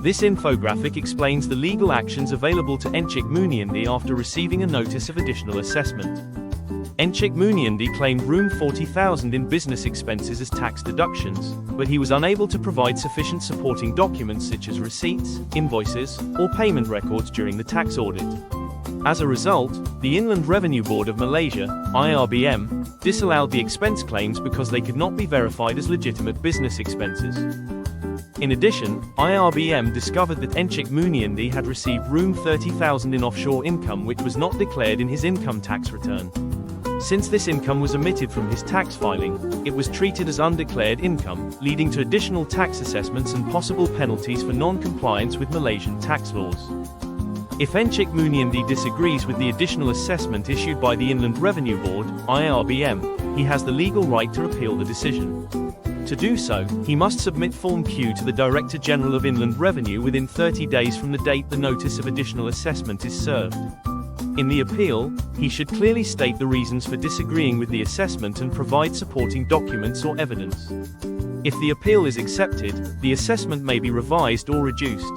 This infographic explains the legal actions available to Enchik Muniandi after receiving a notice of additional assessment. Enchik Muniandi claimed Room 40,000 in business expenses as tax deductions, but he was unable to provide sufficient supporting documents such as receipts, invoices, or payment records during the tax audit. As a result, the Inland Revenue Board of Malaysia, IRBM, disallowed the expense claims because they could not be verified as legitimate business expenses. In addition, IRBM discovered that Enchik Muniandi had received Room 30,000 in offshore income which was not declared in his income tax return. Since this income was omitted from his tax filing, it was treated as undeclared income, leading to additional tax assessments and possible penalties for non-compliance with Malaysian tax laws. If Enchik Muniandi disagrees with the additional assessment issued by the Inland Revenue Board, IRBM, he has the legal right to appeal the decision. To do so, he must submit Form Q to the Director General of Inland Revenue within 30 days from the date the notice of additional assessment is served. In the appeal, he should clearly state the reasons for disagreeing with the assessment and provide supporting documents or evidence. If the appeal is accepted, the assessment may be revised or reduced.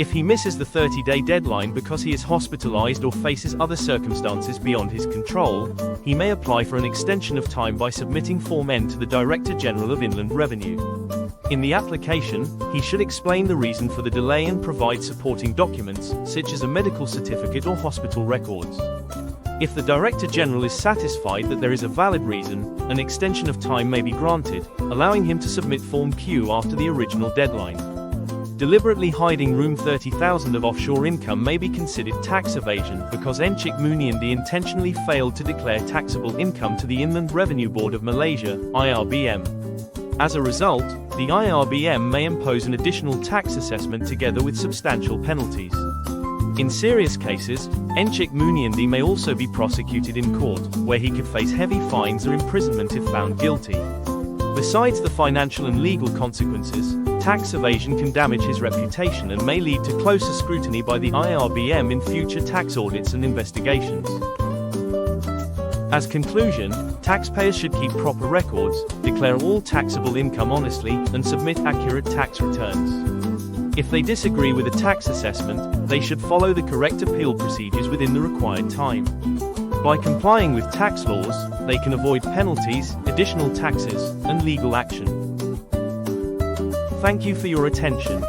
If he misses the 30-day deadline because he is hospitalized or faces other circumstances beyond his control, he may apply for an extension of time by submitting Form N to the Director General of Inland Revenue. In the application, he should explain the reason for the delay and provide supporting documents, such as a medical certificate or hospital records. If the Director General is satisfied that there is a valid reason, an extension of time may be granted, allowing him to submit Form Q after the original deadline. Deliberately hiding Room 30,000 of offshore income may be considered tax evasion because Enchik Muniandi intentionally failed to declare taxable income to the Inland Revenue Board of Malaysia, IRBM. As a result, the IRBM may impose an additional tax assessment together with substantial penalties. In serious cases, Enchik Muniandi may also be prosecuted in court, where he could face heavy fines or imprisonment if found guilty. Besides the financial and legal consequences, tax evasion can damage his reputation and may lead to closer scrutiny by the IRBM in future tax audits and investigations. As conclusion, taxpayers should keep proper records, declare all taxable income honestly, and submit accurate tax returns. If they disagree with a tax assessment, they should follow the correct appeal procedures within the required time. By complying with tax laws, they can avoid penalties, additional taxes, and legal action. Thank you for your attention.